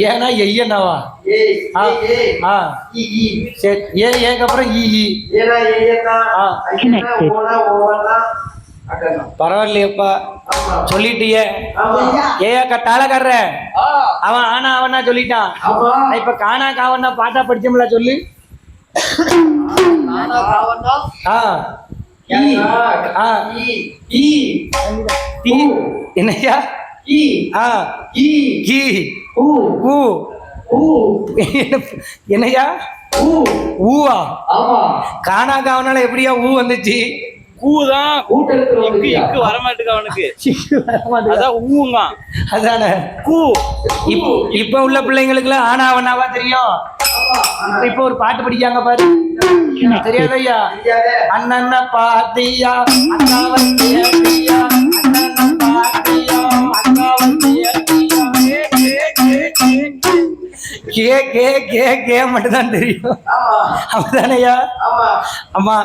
ஏன்னா எய்யனாவா ஏக்கப்புறம் பரவாயில்லையப்பா சொல்லிட்டியே ஏக்கா தாளக்காரர அவன் ஆனா அவனா சொல்லிட்டான். இப்ப காணா காவன்னா பாட்டா படிச்சோம்ல சொல்லு. என்னையா என்னையா ஊவா காணா காவனால எப்படியா ஊ வந்துச்சு? கூதான் இக்கு வரமாட்டுக்கு அவனுக்கு. அதான் ஊங்க அதானே கூ. இப்ப உள்ள பிள்ளைங்களுக்கு எல்லாம் ஆனா அவனாவா தெரியும். இப்ப ஒரு பாட்டு படிக்காங்க பாரு, தெரியாதையா? அண்ணன் பாத்தியா அண்ணா வந்தியா அண்ணன் பாத்தியா அண்ணா வந்தியா கே கே கே கே மட்டும் தான் தெரியும். அப்படிதானையா? ஆமா.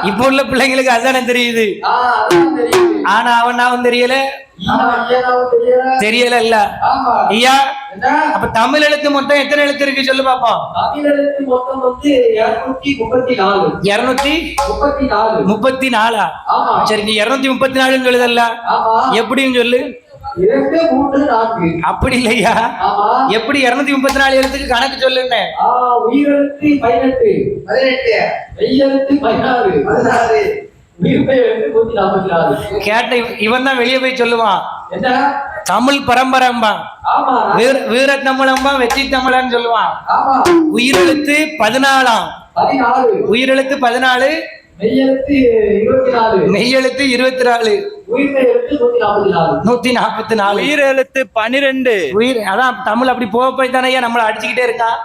இப்ப உள்ள பிள்ளைங்களுக்கு அதானே தெரியுது. ஆனா அவன் தெரியல தெரியல இல்ல ஐயா. அப்ப தமிழ் எழுத்து மொத்தம் எத்தனை எழுத்து இருக்கு சொல்லு பாப்போம். 234. சரி, நீ 234 எழுதல எப்படின்னு சொல்லு. அப்படி இல்லையா? எப்படி 234 எழுத்துக்கு கணக்கு சொல்லுங்க. உயிரெழுத்து 18, 16, கேட்ட இவன் தான் வெளியே போய் சொல்லுவான். தமிழ் பரம்பரம்பா, வீர தமிழம்பா, வெற்றி தமிழன்னு சொல்லுவான். உயிரெழுத்து 14, உயிரெழுத்து 14, மெய்யெழுத்து 24, 144, உயிரெழுத்து 12. அதான் தமிழ் அப்படி போய் தானே நம்மள அடிச்சுக்கிட்டே இருக்கான்.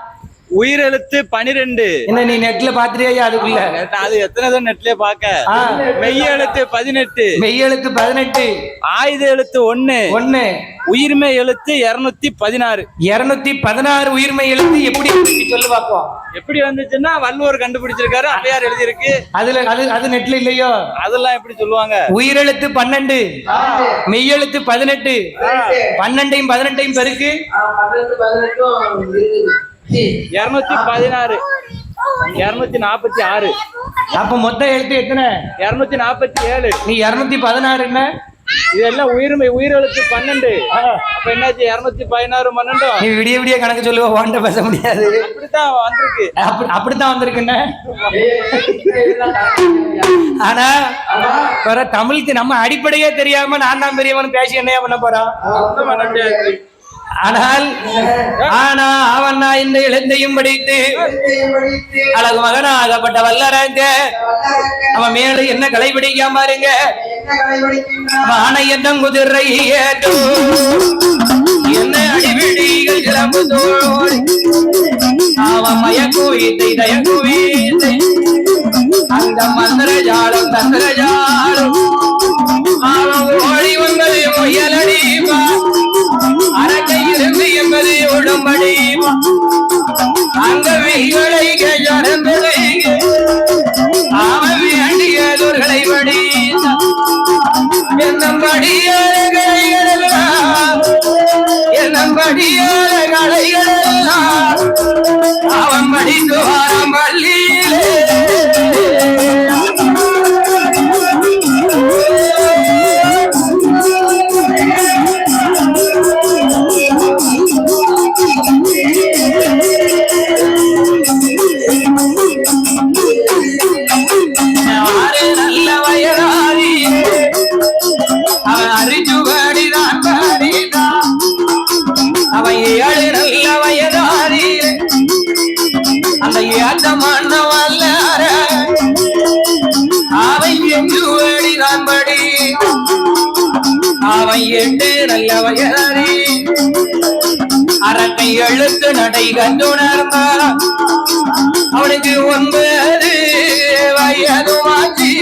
உயிரெழுத்து 12. என்ன நீ நெட்ல பாத்துறியா? அதுக்குள்ள அது எத்தனை தான் நெட்லயே பாக்க. மெய்யெழுத்து 18, மெய்யெழுத்து 18, ஆயுத எழுத்து 1, உயிர்மை எழுத்து 216. 216 உயிர்மை எழுத்து எப்படி சொல்லு பாப்போம். எப்படி வந்துச்சுன்னா வள்ளுவர் கண்டுபிடிச்சிருக்காரு, அவையார் எழுதியிருக்கு. அது நெட்ல இல்லையோ? அதெல்லாம் எப்படி சொல்லுவாங்க? உயிரெழுத்து 12, மெய்யெழுத்து 18, 12 18 பெருக்கு 216, 246. அப்ப மொத்த எழுத்து எத்தனை? 247. நீ 216 என்ன? இதெல்லாம் உயிரெழுத்து 12. அப்ப என்னாச்சு? 216 12. நீ விடிய விடிய கணக்கு சொல்லுவ, வாண்ட பேச முடியாது. அப்படித்தான் வந்திருக்கு. அப்படித்தான் வந்திருக்குன்னு. ஆனா தமிழுக்கு நம்ம அடிப்படையே தெரியாம நான் தான் பெரியவன் பேசி என்னையா பண்ண போறான்? ஆனால் ஆனா அவன் இந்த இழந்தையும் படித்து அழகு மகனாகப்பட்ட வல்லரங்க அவன் மேல என்ன கலைபிடிக்காம இருங்க. ஆனை என்ன குதிரை என்ன அடிவிடிகள் கிளம்புதோடு அவன் மயக்குவித்தை தயக்குவித்தை அந்த மந்திர ஜாலம் தந்திர ஜாலம் அவன் ஓடி வந்தது முயலடிப்பா அரக்கையிலிருந்து என்பது உடம்படி அந்த விகளை ஜனந்தது அவன் வேண்டியதோர்களை படி என்னம்படியார கலைகளெல்லாம் அவன் படித்து வாரம் பள்ளியிலே நல்ல வயதாரி அவன் அறிஞ்சுகடிதான் பாடினான். அவன் 7 நல்ல வயதாரி அந்த ஏத்த மண்ண வல்லார அவன் எஞ்சுவடிதான் படி அவன் 8 நல்ல வயதாரி அரட்டை எழுத்து நடை கண்டுணர்ந்தா அவனுக்கு 9 வயதுமாச்சு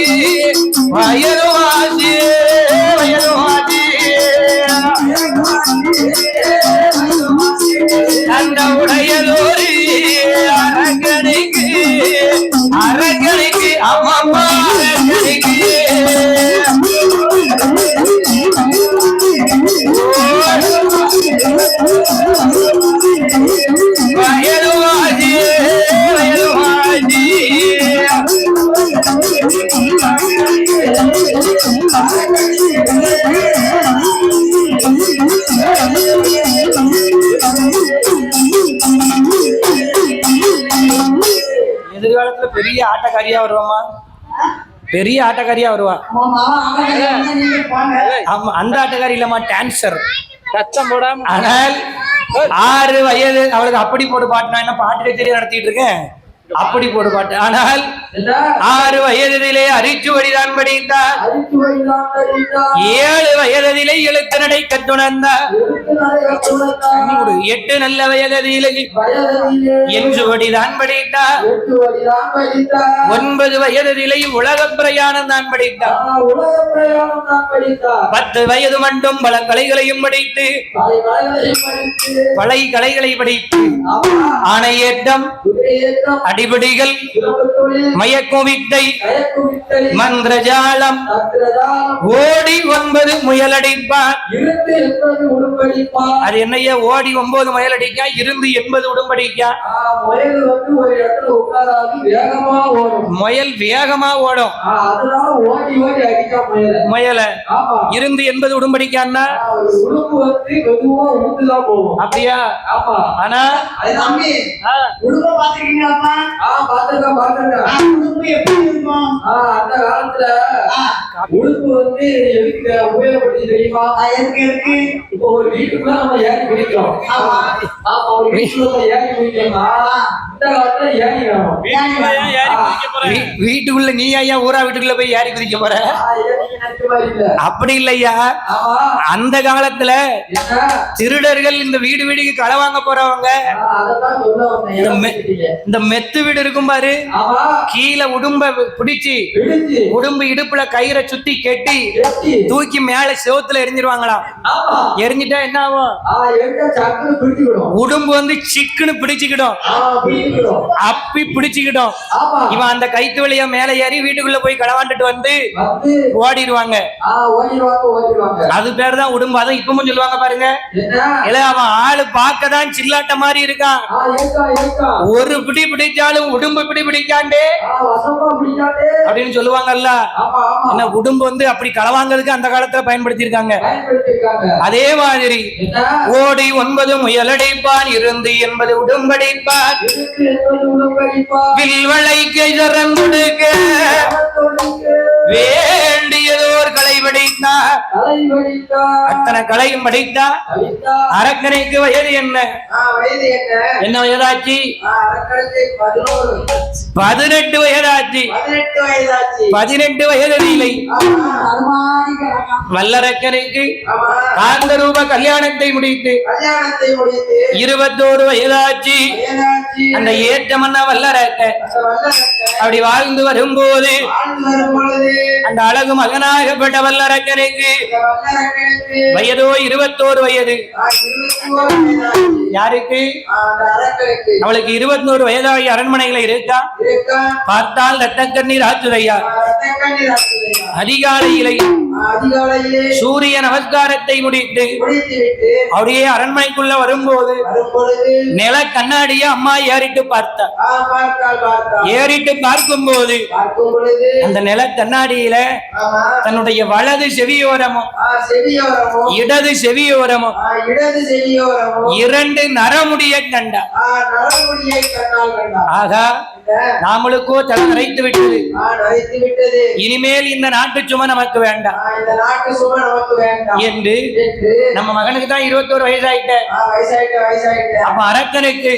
வயதுமாச்சு வயதுமாச்சு அந்த உடையலோரு அரங்கனைக்கு அரங்கனைக்கு அம்மா அரங்கனைக்கு வயலுவாஜி வயலுவாஜி எதிர்காலத்துல பெரிய ஆட்டக்காரியா வருவாமா, பெரிய ஆட்டக்காரியா வருவா. ஆமா, அந்த ஆட்டக்காரி இல்லம்மா, டான்சர். சத்தம் போடாம. ஆனால் 6 வயது அவளுக்கு அப்படி போட்டு பாட்டு. என்ன பாட்டு தெரிய நடத்திட்டு இருக்கேன், அப்படி போட்டு பாட்டு. ஆனால் 6 வயதிலே அரிச்சுவடிதான் படித்தார். 7 வயதிலே எழுத்து நடை கற்றுணர்ந்தார். 8 நல்ல வயதிலே என்றுவடிதான் படித்தார். 9 வயதிலே உலக பிரயாணம் தான் படித்தார். 10 வயது மட்டும் பல கலைகளையும் படித்து பல கலைகளை படித்து ஆணையேற்றம், அடிபடிகள், மயக்கும் வித்தை, மந்திரஜாலம் ஓடி 9 முயலடிப்பார். அது என்னைய ஓடி 9 முயலடிக்கா, இருந்து 80 உடும்படிக்கா. முயல் வேகமா ஓடும், முயல இருந்து 80 உடும்படிக்கான்னா அப்படியா? ஆனா அந்த காலத்துல உடுப்பு வந்து எதுக்கு உபயோகப்படுத்தி தெரியுமா? இப்போ ஒரு வீட்டுக்குள்ள நம்ம ஏறி பிடிக்கிறோம். ஒரு வீட்டுக்குள்ள ஏறி பிடிக்கணும்னா இந்த காலத்துல ஏறி வீட்டுக்குள்ள நீ ஐயா ஊரா வீட்டுக்குள்ள போய் ஏறி குதிக்க போற? அப்படி இல்லையா, அந்த காலத்துல திருடர்கள் இந்த வீடு வீடுக்கு களை வாங்க போறவங்க இந்த மெத்து வீடு இருக்கும் பாரு, கீழே உடும்ப பிடிச்சு உடும்பு இடுப்புல கயிறை சுத்தி கெட்டி தூக்கி மேல செவுத்துல எரிஞ்சிருவாங்களாம். எரிஞ்சிட்டா என்ன ஆகும்? உடும்பு வந்து சிக்குன்னு பிடிச்சுக்கிடும், அப்பி பிடிச்சுக்கிடும். இவன் அந்த கைத்து வழியா மேல ஏறி வீட்டுக்குள்ள போய் களவாண்டுட்டு வந்து ஓடிடுவாங்க. அது பேர் தான் உடும்பு. அதை இப்பவும் சொல்லுவாங்க பாருங்க. இல்ல அவன் ஆளு பார்க்கதான் சில்லாட்ட மாதிரி இருக்கான், ஒரு பிடி பிடிச்சாலும் உடும்பு பிடி பிடிக்காண்டே அப்படின்னு சொல்லுவாங்கல்ல. என்ன உடும்பு வந்து அப்படி களவாங்கிறதுக்கு அந்த காலத்துல பயன்படுத்தி இருக்காங்க. அதே மாதிரி ஓடி 9 முயலடைப்பான், இருந்து 80 உடும்படைப்பான், வில்வளைக்கு சரம் கொடுக்க வேண்டியதோர் கலை படித்தார். அத்தனை கலையும் படித்தா. அரக்கனைக்கு வயது என்ன? என்ன வயதாச்சு? 18 வயதாச்சு. 18 வயதிலே வல்லரக்கனுக்கு காந்தரூப கல்யாணத்தை முடித்து 21 வயதாச்சு. அந்த ஏற்றமன்ன வல்லரக்க அப்படி வாழ்ந்து வரும்போது அந்த அழகு மகனாகப்பட்ட வல்லரக்கனுக்கு வயதோ 21 வயது. யாருக்கு? அவளுக்கு 21 வயதாகி அரண்மனையில இருக்கா. பார்த்தால் ரத்தக்கண்ணீர் ஆற்றுதையா. அதிகாலையிலே சூரிய நமஸ்காரத்தை முடித்து அப்படியே அரண்மனைக்குள்ள வரும்போது நில கண்ணாடிய அம்மா ஏறிட்டு பார்த்தார். ஏறிட்டு பார்க்கும் போது அந்த நில கண்ணாடியில தன்னுடைய வலது செவியோரமும் இடது செவியோரமும் 2 நரமுடிய கண்டார். ஆகா, நாமளுக்கோ தலை நரைத்து விட்டது. இனிமேல் இந்த நாட்டு சுமை நமக்கு வேண்டாம் என்று நம்ம மகனுக்கு தான் 21 வயசாயிட்ட. அப்ப அரக்கனுக்கு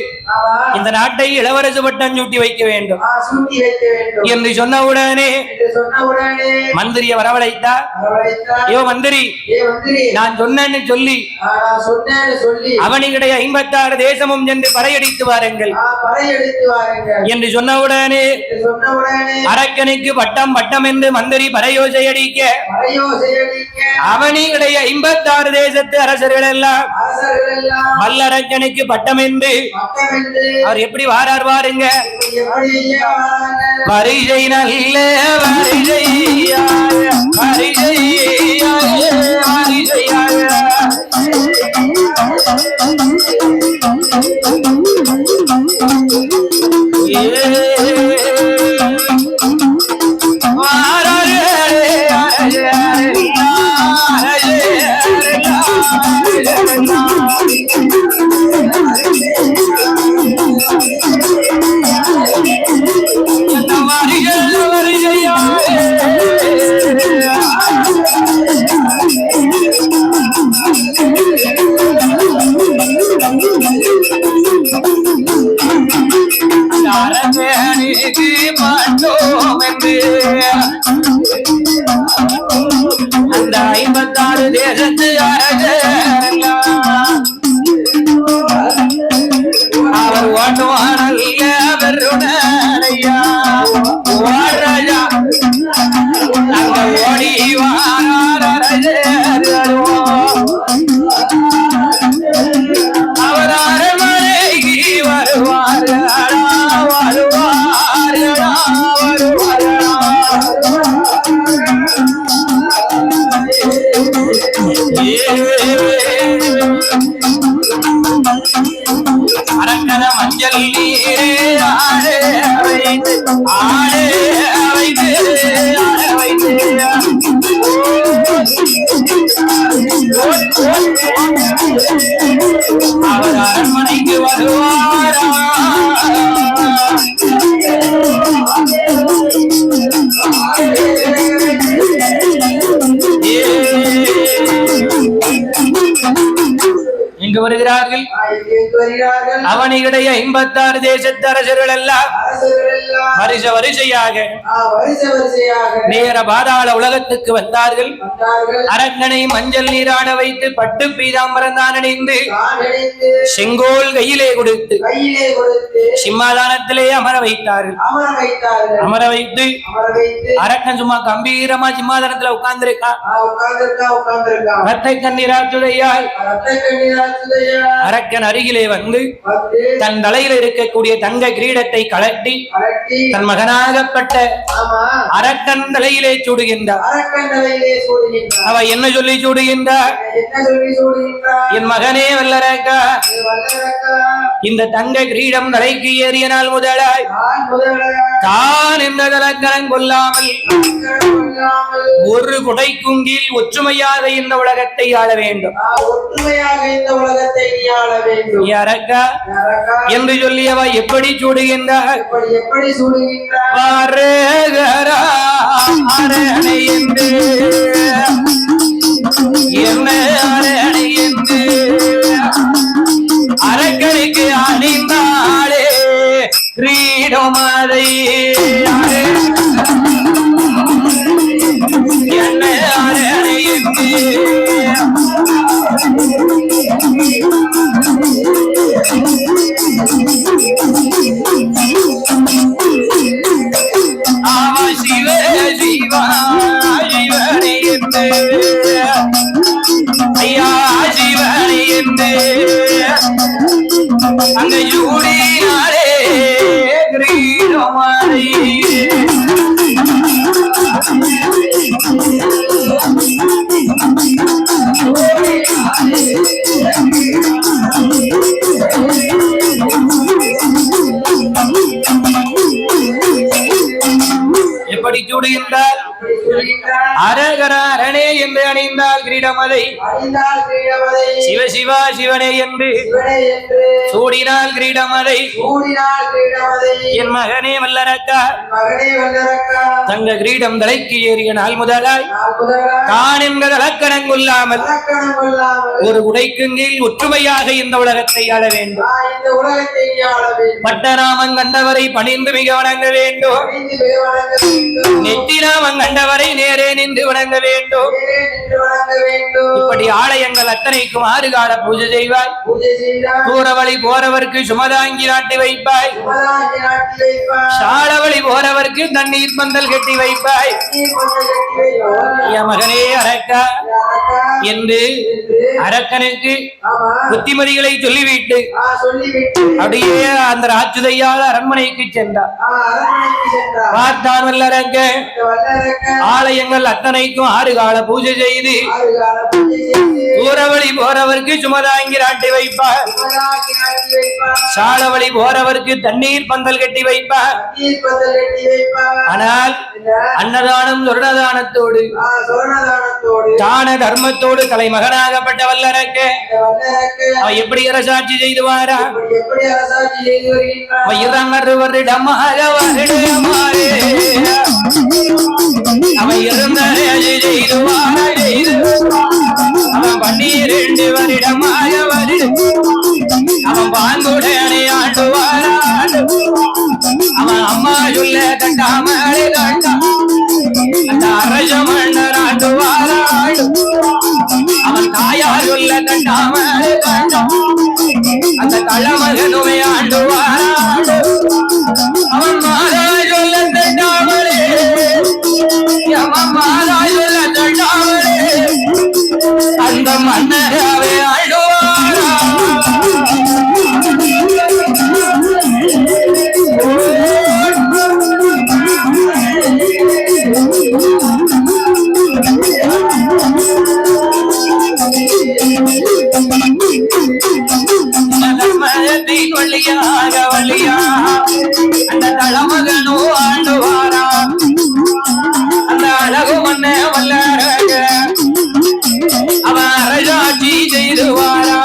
இந்த நாட்டை இளவரசு பட்டம் சூட்டி வைக்க வேண்டும் என்று சொன்னவுடனே மந்திரிய வரவழைத்தா. ஐயோ மந்திரி, நான் சொன்னேன்னு சொல்லி அவனிடைய 56 தேசமும் சென்று பறையடித்து வாருங்கள் என்று சொன்ன சொன்னவுடனே அரக்கனுக்கு பட்டம் பட்டம் என்று மந்திரி பரையோசை அடிக்க அவனியுடைய 56 தேசத்து அரசர்கள் எல்லாம் வல்லரக்கனுக்கு பட்டம் என்று அவர் எப்படி வாரார் பாருங்க. வரிசை நல்ல வரிசையாய வரிசையாய வரிசையாய அரங்கனுக்கு மாட்டோம் என்று அந்த 56 தேசத்து அவர் ஓட்டுவானல்ல அவருடையா ஓடுறாஜா அங்க ஓடி அவர் அரண்மனைக்கு வருவார் அரக்கன மஞ்சள் நீரே ஆடே வைத்து ஆடே வைத்து வைத்து அவர் அரண்மனைக்கு வருவாரா இங்கு வருகிறார்கள். அவனிடைய 56 தேசத்து அரசர்கள் எல்லாம் வரிசையாக நேர பாதாள உலகத்துக்கு வந்தார்கள். அரங்கனை மஞ்சள் நீராட வைத்து பட்டு பீதாம்பரம் தான் அணிந்து செங்கோல் கையிலே கொடுத்து சிம்மாதானத்திலே அமர வைத்தார்கள். அமர வைத்து அரக்கன் சும்மா கம்பீரமா சிம்மாதானத்துல உட்கார்ந்திருக்கான். ரத்தை கண்ணீராற்றுடையால் அரக்கன் அருகிலே வந்து தன் தலையில் இருக்கக்கூடிய தங்க கிரீடத்தை கலட்டி தன் மகனாகப்பட்ட அரக்கன் தலையிலே சூடுகின்றார். அவ என்ன சொல்லி சூடுகின்றார்? என் மகனே வல்லரக்கா, இந்த தங்க கிரீடம் தலைக்கு ஏறிய நாள் முதலாய் தான் இந்த தலக்கணம் கொள்ளாமல் ஒரு குடைக்கும் கீழ் ஒற்றுமையாக இந்த உலகத்தை ஆள வேண்டும் அரக்கா என்று சொல்லியவ எப்படி சூடுகின்றார்? என்று என்ன அரணை என்று அரக்கனுக்கு அணிந்தாளே கிரீடமாதை என்ன அரணை என்று அவ சிவ சிவா சிவனை என்று ஐயா சிவனை என்று அங்க ஜூடியாரே கிரீடமாலை எப்படி சூடுகின்றார்? அரகர அரணே என்று அணிந்தால் கிரீடமதை சிவ சிவா சிவனே என்று சூடினால் கிரீடமதை என் மகனே வல்லரக்கா தங்க கிரீடம் தலைக்கு ஏறிய நாள் முதலாய் தான் என்ற தலக்கணம் கொள்ளாமல் ஒரு உடைக்கும் கீழ் ஒற்றுமையாக இந்த உலகத்தை ஆள வேண்டும். பட்டராமன் கண்டவரை பணிந்து மிக வணங்க வேண்டும். நெத்திராமன் கண்டவரை நேரே நின்று வணங்க வேண்டும். வேண்டும். இப்படி ஆலயங்கள் அத்தனைக்கும் 6 கால பூஜை செய்வாய். பூஜை செய்தால் தூரவழி போறவருக்கு சுமதாங்கி நாட்டி வைப்பாய். சுமதாங்கி நாட்டி வைப்பாய். சாலவழி போறவருக்கு தண்ணீர் பந்தல் கட்டி வைப்பாய். நீர் கொஞ்சம் கட்டி வைப்பாய். என் மகனே அரக்கா அரக்கா என்று அரக்கனுக்கு ஆமா புத்திமதிகளை சொல்லிவிட்டு சொல்லிவிட்டு அப்படியே அந்த ராட்சுதையால் அரண்மனைக்கு சென்றார். அரண்மனைக்கு சென்றார். பார்த்தான் வல்லரங்க இந்த வல்லரக்க ஆலயங்கள் அத்தனைக்கும் 6 கால பூஜை செய்து 6 கால பூஜை செய்து தூரவழி போறவருக்கு சுமதாங்கி நாட்டி வைப்பார். சுமதாங்கி நாட்டி வைப்பார். சாலவழி போறவருக்கு தண்ணீர் பந்தல் கட்டி வைப்பார். நீர் பந்தல் கட்டி வைப்பார். ஆனால் அன்னதானம் சொர்ணதானத்தோடு சொர்ணதானத்தோடு தான தர்மத்தோடு தலைமகனாகப்பட்ட வல்லரக்க இந்த வல்லரக்க அவன் எப்படி அரசாட்சி செய்து வாரா? எப்படி அரசாட்சி செய்து வருகின்றார்? அவன் 2 வருடமாக வருடமாறு அவன் செய்து வாரா செய்து அவன் 12 வருடமாக அவன் பாங்குடனே ஆண்டு வாராடு. அவன் அம்மா சொல்ல கண்டாமலே கண்டா அந்த அரச மன்னர் ஆண்டு வாராடு. அவன் தாயார் சொல்ல கண்டாமலே கண்டா அந்த களமகனுமே ஆண்டு வாராடு. அவன் மாதா சொல்ல கண்டாமலே அவன் மாதா சொல்ல கண்டாமலே அந்த மன்னராவே ஆழ்வாரா. மதத்தின் வழியாக வழியா அந்த தளமகனோ ஆண்டுவாரா. அந்த அழகு மன்ன வல்லரக அவன் அரசாட்சி செய்துவாரா.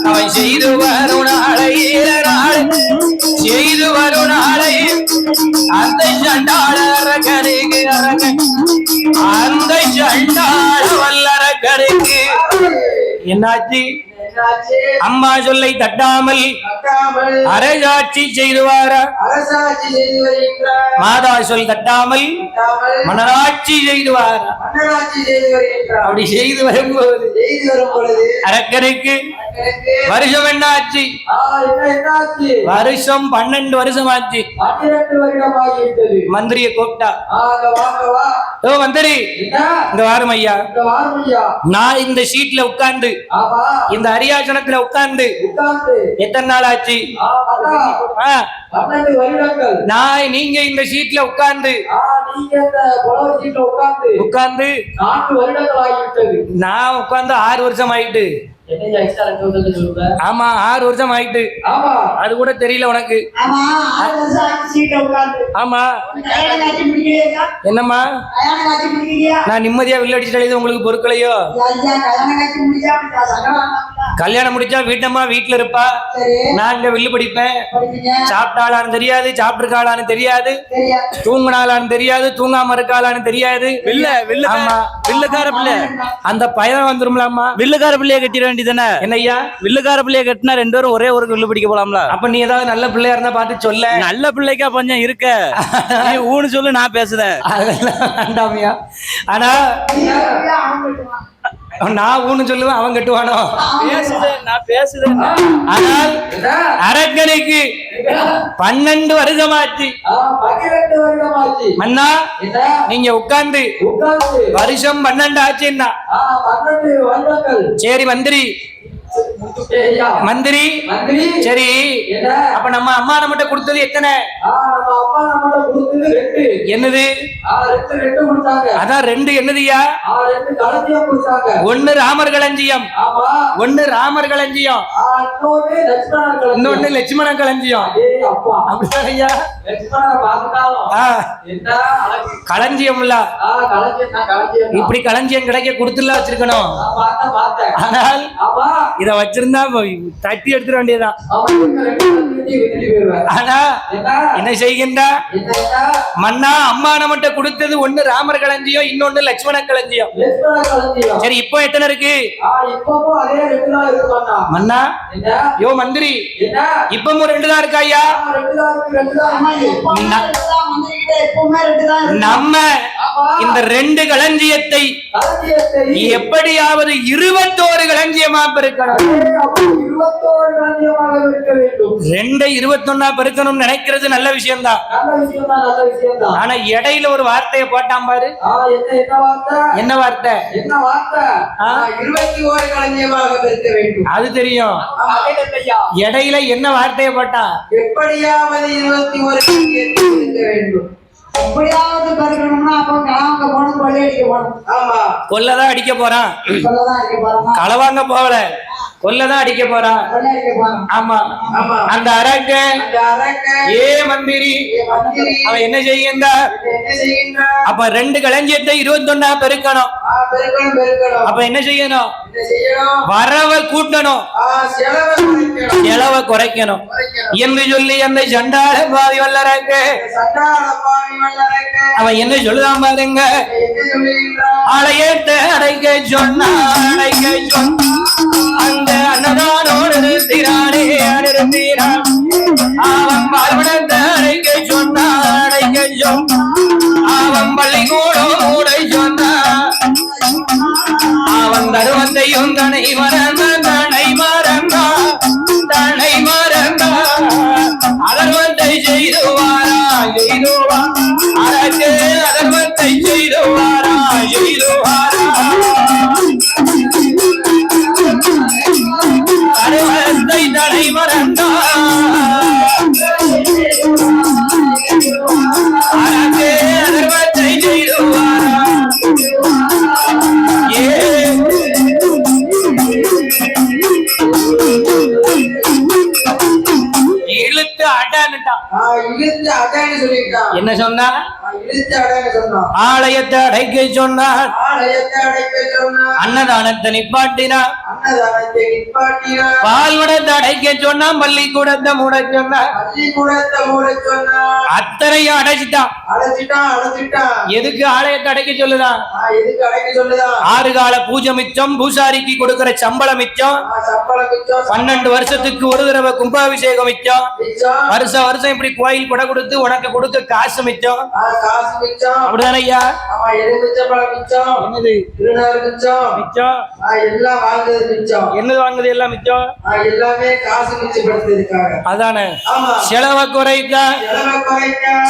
அவன் செய்து வரும் நாளை செய்து வரும் நாளை அந்த சண்டாள அரகனுக்கு அந்த சண்டாள வல்லரகனுக்கு என்னாச்சு? அம்மா சொல்லை தட்டாமல் அரசாட்சி செய்துவாரா. அரசாட்சி செய்து வருகின்றார். மாதா சொல் தட்டாமல் மன்னராட்சி செய்துவாரா. மன்னராட்சி செய்து வருகின்றார். அப்படி செய்து வரும்போது அரக்கனுக்கு வருஷம் என்னாச்சு? என்னாச்சு? வருஷம் 12 வருஷம் ஆச்சு. 12 வருடம் ஆகிவிட்டது. மந்திரிய கூப்பிட்டா, வா ஓ மந்திரி இந்த வாரம் ஐயா, நான் இந்த சீட்ல உட்கார்ந்து இந்த அரியாசனத்துல உட்கார்ந்து எத்தனை நாள் ஆச்சு? 12 வருடங்கள். நீங்க இந்த சீட்ல உட்கார்ந்து உட்கார்ந்து 4 வருடங்கள் ஆகிவிட்டது. நான் உட்கார்ந்து 6 வருஷம் ஆயிட்டு. ஆமா 6 வருஷம் ஆயிட்டு. அது கூட தெரியல உனக்கு? ஆமா என்னம்மா நான் நிம்மதியா வில்ல அடிச்சுட்டு உங்களுக்கு பொறுக்கலையோ? கல்யாணம் முடிச்சா வீட்டம்மா வீட்டுல இருப்பா, நான் இங்க வில்லு படிப்பேன். சாப்பிட்டாளான்னு தெரியாது, சாப்பிட்டுருக்காளான்னு தெரியாது, தூங்கினாளான்னு தெரியாது, தூங்காம இருக்காளான்னு தெரியாது. வில்லுக்கார பிள்ளை அந்த பையன் வந்துரும்லாமா? வில்லுக்கார பிள்ளைய கட்டிட வேண்டியதானே? என்னய்யா வில்லுக்கார பிள்ளைய கட்டினா 2 பேரும் ஒரே ஒரு வில்லு பிடிக்க போலாம்ல? அப்ப நீ ஏதாவது நல்ல பிள்ளையா இருந்தா பார்த்து சொல்ல. நல்ல பிள்ளைக்கா கொஞ்சம் இருக்க நீ ஊன்னு சொல்லு, நான் பேசுறேன். வேண்டாமியா, ஆனா நான் ஊன்னு சொல்லுவேன், அவன் கட்டுவானோ? நான் பேசுறேன். ஆனால் அரக்கனுக்கு 12 வருஷமாச்சு. 12 வருடமாச்சு. மன்னா நீங்க உட்கார்ந்து வருஷம் 12 ஆச்சுன்னா சரி மந்திரி மந்திரி சரி, அப்ப நம்ம அம்மா நம்மகிட்ட கொடுத்தது எத்தனை? என்னது? அதான் 2 என்னதுயா? 1 ராமர் களஞ்சியம், 1 ராமர் களஞ்சியம், இன்னொன்னு லட்சுமண களஞ்சியம். அப்படியா? களஞ்சியம் இல்ல, இப்படி களஞ்சியம் கிடைக்க கொடுத்துலாம் வச்சிருக்கணும். ஆனால் இத வச்சிருந்தா தட்டி எடுத்துட வேண்டியதான். ஆனா என்ன செய்கின்றா மன்னா? அம்மா நம்மகிட்ட கொடுத்தது 1 ராமர் களஞ்சியம், இன்னொன்னு லட்சுமண களஞ்சியம். சரி இப்போ எத்தனை இருக்கு மன்னா? யோ மந்திரி, இப்பவும் 2 தான் இருக்கா ஐயா? நம்ம இந்த 2 களஞ்சியத்தை எப்படியாவது 21 களஞ்சியமா பெருக்கணும். 21 களஞ்சியமாக இருக்க வேண்டும். 2 21 பெருக்கணும் நினைக்கிறது நல்ல விஷயம்தான். நல்ல விஷயம்தான். ஆனா இடையில ஒரு வார்த்தையை போட்டான் பாரு. என்ன வார்த்தை? 21 களஞ்சியமாக இருக்க வேண்டும். அது தெரியும். இடையில என்ன வார்த்தையை போட்டான்? எப்படியாவது 21 களஞ்சியத்தில் இருக்க வேண்டும். எப்படியாவது பெருக்கணும்னா அப்ப களவாங்க போகணும், கொள்ளையடிக்க போகணும். ஆமா, கொல்லதான் அடிக்க போறான். களவாங்க போகல, கொல்லதான் அடிக்க போறான். ஆமா, அந்த அரக்க ஏ மந்திரி அவன் என்ன செய்கின்ற? அப்ப 2 களஞ்சியத்தை 21 பெருக்கணும். அப்ப என்ன செய்யணும்? வரவ கூட்டணும், செலவை குறைக்கணும் என்று சொல்லி அந்த சண்டாள பாவி வல்லரக்க அவன் என்ன சொல்லுதான் பாருங்க. ஆலயத்தை அடைக்க சொன்னா அடைக்க சொன்னா அந்த அன்னதானோடு நிறுத்தினானே நிறுத்தினான். அவன் பால்வனத்தை அடைக்க சொன்னா அடைக்க சொன்னா அவன் பள்ளிக்கூடம் மூடை சொன்னா அவன் தருவத்தையும் தனை மறந்த தனை மறந்தா தனை மறந்தா அதர்வத்தை செய்துவாரா செய்துவா அரசே அதர்வத்தை செய்துவாரா செய்துவாரா அதர்வத்தை தனை மறந்தா அரசே அதர்வத்தை செய்துவாரா. இழுத்து அடன்னுட்டான். என்ன சொன்னா? ஆலயத்தை அடைக்க சொன்னார், அன்னதானத்தை நிப்பாட்டினார், பால்வனத்தை அடைக்க சொன்னா, பள்ளிக்கூடத்தை மூட சொன்னார். அத்தனையும் அடைச்சிட்டான். எதுக்கு ஆலயத்தை அடைக்க சொல்லுதான்? 6 கால பூஜை மிச்சம், பூசாரிக்கு கொடுக்கிற சம்பளம் மிச்சம், 12 வருஷத்துக்கு ஒரு தடவை கும்பாபிஷேகம் மிச்சம், வருஷம் வருஷம் இப்படி கோயில் கொடை கொடுத்து உனக்கு கொடுக்க காசு மிச்சம். அப்படிதானே ஐயா? என்னது மிச்சம்? என்னது வாங்குது? எல்லாம் மிச்சம். எல்லாமே காசு மிச்சப்படுத்துறதுக்காக. அதானே செலவை குறைத்தா.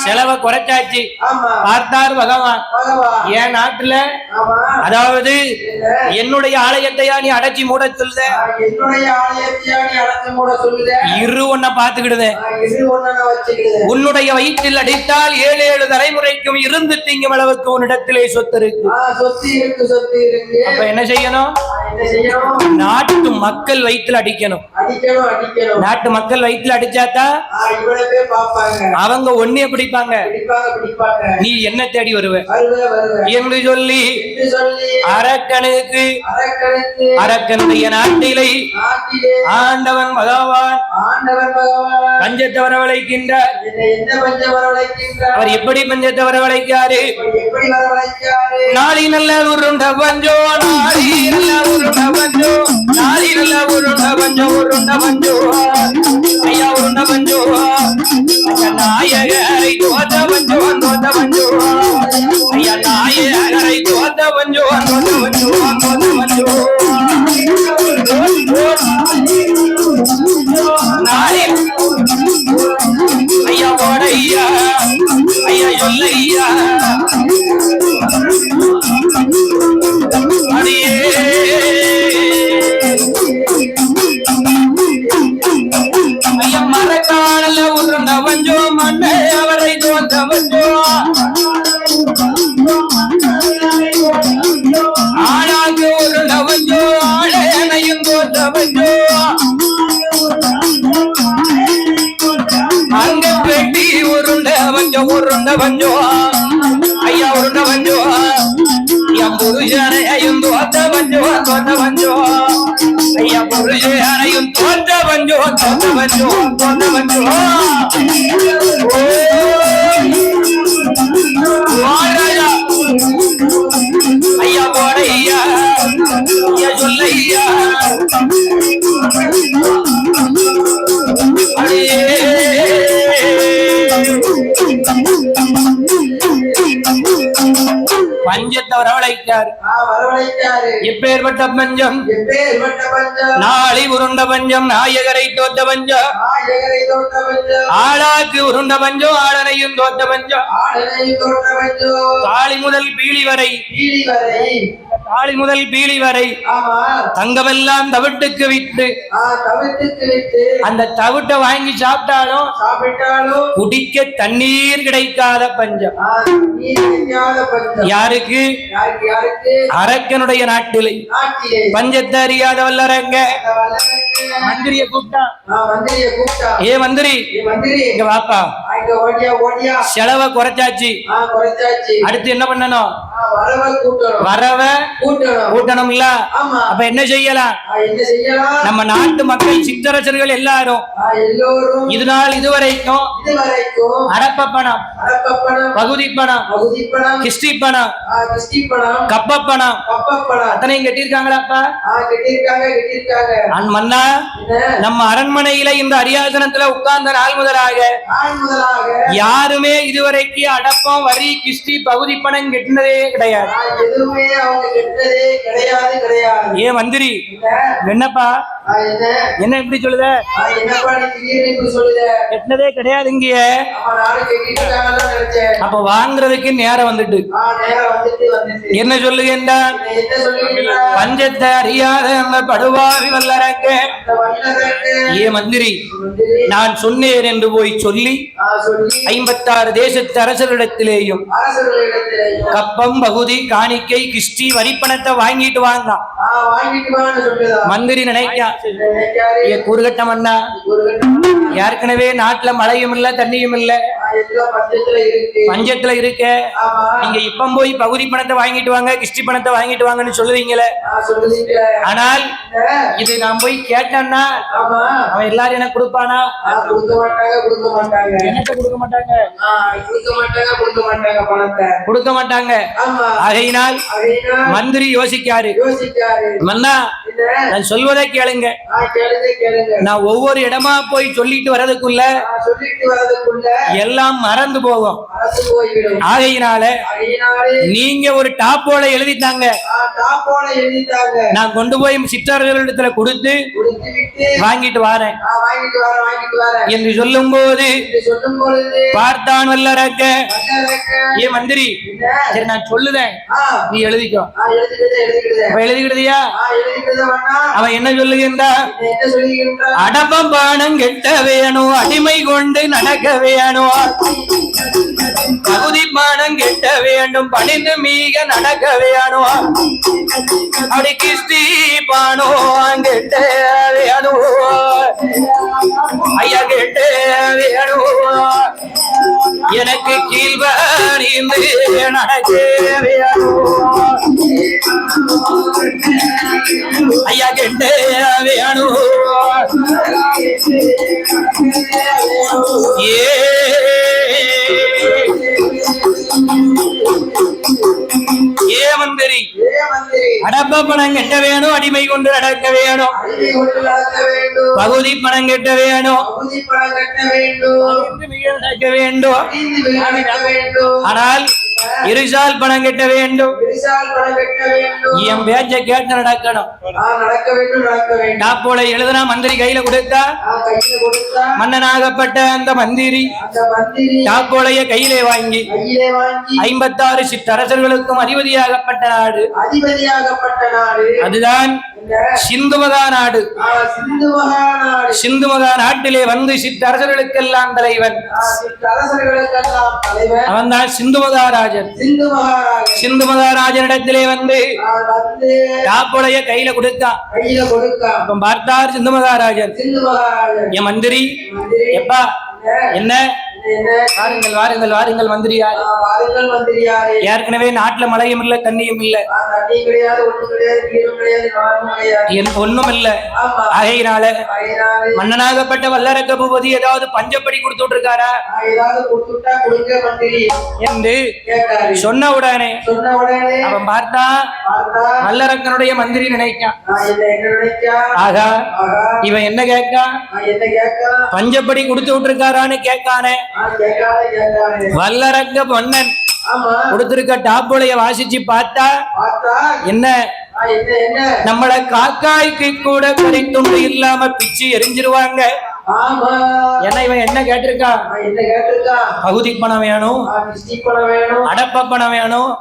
செலவை குறைச்சாச்சு. பார்த்தார் பகவான். என் நாட்டுல அதாவது என்னுடைய ஆலயத்தையா நீ அடைச்சி மூட சொல்லுத? இரு ஒன்ன பாத்துக்கிடுத. உன்னுடைய வயிற்றில் அடித்தால் 7 தலைமுறைக்கும் இருந்து திங்கும் அளவுக்கு உன்னிடத்திலே சொத்து இருக்கு. அப்ப என்ன செய்யணும்? நாட்டு மக்கள் வயிற்றில் அடிக்கணும். நாட்டு மக்கள் வயிற்றில் அடிச்சாதான் அவங்க ஒன்னே பிடிப்பாங்க. நீ என்ன தேடி வருவ என்று சொல்லி அரக்கனுக்கு அரக்கனுடைய நாட்டிலே ஆண்டவன் பகவான் பஞ்சத்தை வரவழைக்கின்றார். அவர் எப்படி பஞ்சத்தை வரவழைக்காரு? நாளி நல்ல உருண்ட பஞ்சோ, நாளி நல்ல உருண்ட பஞ்சோ, நாளி நல்ல உருண்ட பஞ்சோ, உருண்ட பஞ்சோ ஐயா உருண்ட பஞ்சோ நாயகரை தோத்த பஞ்சோ தோத்த பஞ்சோ ஐயா நாயகரை தோத்த பஞ்சோ தோத்த பஞ்சோ தோத்த பஞ்சோ நாளி ஐயா ஓடையா ஐயா சொல்லையா அடியே ஐயா மரக்காணல உருண்ட பஞ்சோ மண்ணை அவரை தோத்த பஞ்சோ ஆளாக்கு உருண்ட பஞ்சோ ஆளையனையும் தோத்த பஞ்சோ அங்க பெட்டி உருண்ட பஞ்சோ உருண்ட பஞ்சோ ஐயா உருண்ட பஞ்சோ என் புருஷனையும் தோத்த பஞ்சோ தோத்த பஞ்சோ ஐயா புருஷனையும் தோத்த பஞ்சோ தோத்த பஞ்சோ தோத்த பஞ்சோ ராஜா ஐயா போடையா ஐயா சொல்லையா பஞ்சத்தை வரவழைத்தார். வரவழைத்தாரு. எப்பேற்பட்ட பஞ்சம்? எப்பேற்பட்ட பஞ்சம்? நாளை உருண்ட பஞ்சம், நாயகரை தோத்த பஞ்சம், நாயகரை தோற்ற பஞ்சம், ஆளாக்கு உருண்ட பஞ்சம், ஆளனையும் தோத்த பஞ்சம், ஆடனையும் தோற்ற பஞ்சம், தாலி முதல் பீலி வரை, பீலி வரை, தாலி முதல் பீலி வரை ஆமா, தங்கமெல்லாம் தவிட்டுக்கு விட்டு தவிர்த்துக்கு விட்டு அந்த தவிட்டை வாங்கி சாப்பிட்டாலும் சாப்பிட்டாலும் குடிக்க தண்ணீர் கிடைக்காத பஞ்சம். நீர் கிடைக்காத பஞ்சம். யாருக்கு? யாருக்கு? யாருக்கு? அரக்கனுடைய நாட்டிலே நாட்டிலே பஞ்சத்தை அறியாத வல்லரங்க அந்த வல்லரங்க மந்திரிய கூப்பிட்டான். மந்திரியை கூப்பிட்டா. ஏ மந்திரி, மந்திரி இங்க வாப்பா, இங்க ஓடியா ஓடியா. செலவை குறைச்சாச்சு, குறைச்சாச்சு. அடுத்து என்ன பண்ணணும்? வரவ கூட்டணும். வரவ கூட்டணும். கூட்டணும் இல்ல? ஆமா. அப்ப என்ன செய்யலாம்? என்ன செய்யலாம்? நம்ம நாட்டு மக்கள் சித்தரசர்கள் எல்லாரும் எல்லோரும் இதுநாள் இதுவரைக்கும் இதுவரைக்கும் அடப்ப பணம், அடக்கப்பணம், பகுதி பணம், பகுதி பணம், கிஸ்டி பணம், கிஸ்டி பணம், கப்ப பணம் கப்பப்பணம் அத்தனையும் கட்டியிருக்காங்களாப்பா? கட்டியிருக்காங்க கட்டியிருக்காங்க. மன்னா, நம்ம அரண்மனையில இந்த அரியாசனத்துல உட்கார்ந்த நாள் முதலாக யாருமே இதுவரைக்கும் அடப்பம், வரி, கிஸ்டி, பகுதி பணம் கட்டினதே கிடையாது. எதுவுமே அவங்க கெட்டதே கிடையாது கிடையாது. ஏ மந்திரி, என்னப்பா என்ன இப்படி சொல்லுத? என்னப்பா நீ திடீர்னு இப்படி சொல்லுத? கெட்டினதே கிடையாது இங்க. நானும் கட்டிட்டு நினைச்சேன். அப்ப வாங்குறதுக்கு நேரம் வந்துட்டு நேரம் வந்துட்டு வந்துட்டு என்ன சொல்லுகின்ற? என்ன சொல்லுகிறீங்களா? பஞ்சத்தை அறியாத அந்த படுவாவி வல்லரங்க. ஏ மந்திரி, நான் சொன்னேன் என்று போய் சொல்லி 56 தேசத்து அரசர்களிடத்திலேயும் கப்பம், பகுதி, காணிக்கை, கிஸ்டி, வரிப்பணத்தை வாங்கிட்டு வாங்க. மந்திரி நினைக்கா, ஏ கூறுகட்டம் அண்ணா, ஏற்கனவே நாட்டுல மழையும் இல்ல தண்ணியும் இல்ல, பஞ்சத்துல இருக்க, நீங்க இப்ப போய் பகுதி பணத்தை வாங்கிட்டு வாங்க, கிஸ்டி பணத்தை வாங்கிட்டு வாங்கன்னு சொல்லுவீங்களே. ஆனால் இது நான் போய் கேட்டேன்னா அவன் எல்லாரும் எனக்கு கொடுப்பானா? என்னத்தை கொடுக்க மாட்டாங்க, கொடுக்க மாட்டாங்க. ஆகையினால் மந்திரி யோசிக்காரு. மன்னா, நான் சொல்வதை கேளுங்க. நான் ஒவ்வொரு இடமா போய் சொல்லிட்டு வர்றதுக்குள்ள எல்லாம் மறந்து போகும். ஆகையினால நீங்க ஒரு டாப்போட எழுதிட்டாங்க, நான் கொண்டு போய் சிற்றர்களிடத்துல கொடுத்து வாங்கிட்டு வாரேன் என்று சொல்லும் போது பார்த்தான் வல்லரக்க. ஏ மந்திரி, சரி நான் சொல்லுதேன், நீ எழுதிக்கோ. எழுதிக்கிடுதியா? அவன் என்ன சொல்லுகின்றா? அடப்பம் பானம் கெட்ட வேணும், அடிமை கொண்டு நடக்க வேணும், பகுதி பானம் கெட்ட வேண்டும், பணிந்து மீக நடக்க வேணும், அப்படி கிஸ்தி பானோ கெட்ட வேணும், ஐயா கெட்ட வேணும், எனக்கு கீழ்வணிந்து நடக்க வேணும், ஐயா கெட்ட வேணும். ஏ மந்திரி, அடப்ப பணம் கெட்ட வேணும், அடிமை கொண்டு நடக்க வேணும், பகுதி பணம் கெட்ட வேணும், நடக்க வேண்டும். ஆனால் இருசால் பணம் கெட்ட வேண்டும். என் பேச்ச கேட்டு நடக்கணும். டாப்போல எழுதுனா மந்திரி கையில கொடுத்தா மன்னனாகப்பட்ட அந்த மந்திரி டாப்போலைய கையிலே வாங்கி 56 சிற்றரசர்களுக்கும் அதிபதியாகப்பட்ட நாடு, அதுதான் சிந்து மகா நாடு. சிந்து மகா நாட்டிலே வந்து சிற்றரசர்களுக்கெல்லாம் தலைவன் அவன் தான் சிந்து மகாராஜன். சிந்து மகாராஜனிடத்திலே வந்து டாப்போலைய கையில கொடுத்தான். அப்ப பார்த்தார் சிந்து மகாராஜன், என் மந்திரி, எப்பா என்ன? வாருங்கள் வாருங்கள் வாருங்கள் மந்திரியார். ஏற்கனவே நாட்டுல மழையும் இல்ல தண்ணியும் இல்ல, ஒண்ணும் இல்ல. ஆகையினால மன்னனாகப்பட்ட வல்லரக்க பூபதி ஏதாவது பஞ்சப்படி கொடுத்துட்டு இருக்காரா என்று சொன்ன உடனே அவன் பார்த்தா வல்லரக்கனுடைய மந்திரி நினைக்கான், ஆகா இவன் என்ன கேட்கா, பஞ்சப்படி கொடுத்து விட்டு இருக்காரான்னு கேட்கானே. வல்லரக்க பொன்னன் ஆமா கொடுத்திருக்க டாப்புளைய வாசிச்சு பார்த்தா பார்த்தா என்ன என்ன நம்மள காக்காய்க்கு கூட கறித்துண்டு இல்லாம பிச்சு எரிஞ்சிருவாங்க. ஆமா ஏன்னா இவன் என்ன கேட்டிருக்கான்? என்ன கேட்டிருக்கா? பகுதி பணம் வேணும், பணம் வேணும், அடப்ப பணம் வேணும்,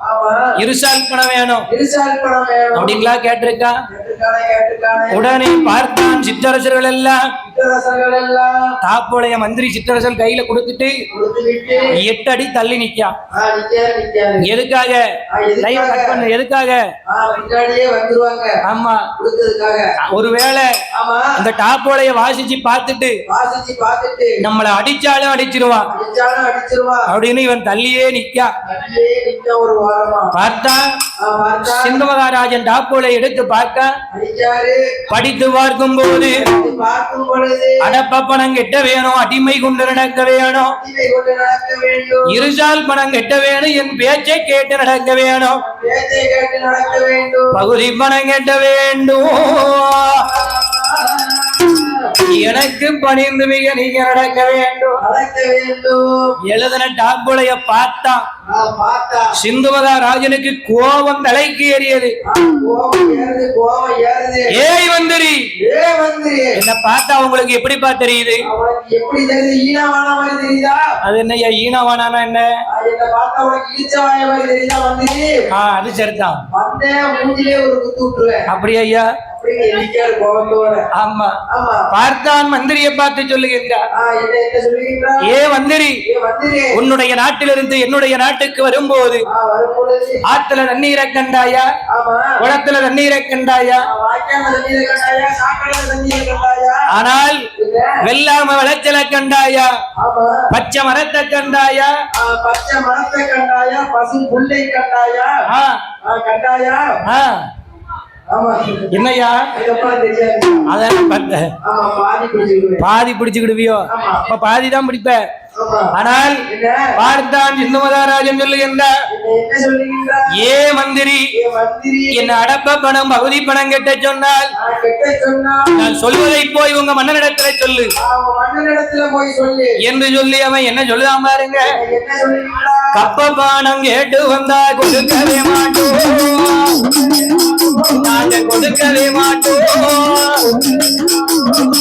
இருசால் பணம் வேணும், இருசால் பணம் வேணும் அப்படிங்களா கேட்டிருக்கான். கேட்டிருக்கானே. உடனே பார்த்தான் சிற்றரசர்கள் எல்லாம் சிற்றரசர்கள் எல்லாம் தாப்புளைய மந்திரி சிற்றரசர் கையில கொடுத்துட்டு 8 அடி தள்ளி நிக்கான். எதுக்காக? லைவ் கட் பண்ண எதுக்காக? பின்னாடியே வந்துருவாங்க. ஆமா கொடுத்ததுக்காக. ஒருவேளை ஆமா அந்த டாப்போலைய வாசிச்சு பார்த்துட்டு நம்மள அடிச்சாலும் அடிச்சிருவான் அப்படின்னு இவன் தள்ளியே நிக்கா. ஒரு வாரமா பார்த்தா சிந்து மகாராஜன் டாப்போலை எடுத்து பார்க்க படித்து பார்க்கும் போது அடப்ப பணம் கெட்ட வேணும், அடிமை கொண்டு நடக்க வேணும், இருசால் பணம் கெட்ட வேணும், என் பேச்சை கேட்டு நடக்க வேணும், பகுதி பணம் கெட்ட வேண்டும், எனக்கு பணிந்து மிக நீங்க நடக்க வேண்டும். எழுதின டாப்புளைய பார்த்தா சிந்து மகாராஜனுக்கு கோபம் தலைக்கு ஏறியது. ஏய் மந்திரி, என்ன பார்த்தா உங்களுக்கு எப்படிப்பா தெரியுது? அது என்னையா ஈனவானா என்ன? அது சரிதான். அப்படியா ஐயா? ஆமா பார்த்தான் மந்திரியை பார்த்து சொல்லுகின்றார், ஏ மந்திரி, உன்னுடைய நாட்டிலிருந்து என்னுடைய நாட்டுக்கு வரும்போது ஆத்துல தண்ணீரை கண்டாயா, குளத்துல தண்ணீரை கண்டாயா, ஆனால் வெள்ளாம விளைச்சலை கண்டாயா, பச்சை மரத்தை கண்டாயா, பச்சை மரத்தை கண்டாயா, பசு புல்லை கண்டாயா, கண்டாயா? என்னையா பாதி பிடிச்சுக்கிடுவியோ? அப்ப பாதிதான் பிடிப்ப. ஆனால் பார்த்தான் சிந்து மகாராஜன் சொல்லுகின்றார், ஏ மந்திரி, என்ன அடப்ப பணம் பகுதி பணம் கெட்ட சொன்னால் நான் சொல்வதை போய் உங்க மன்னனிடத்துல சொல்லு என்று சொல்லி அவன் என்ன சொல்லுதான் பாருங்க, கப்ப பானம் கேட்டு வந்தா கொடுக்கவே மாட்டோம், நாங்க கொடுக்கவே மாட்டோம்,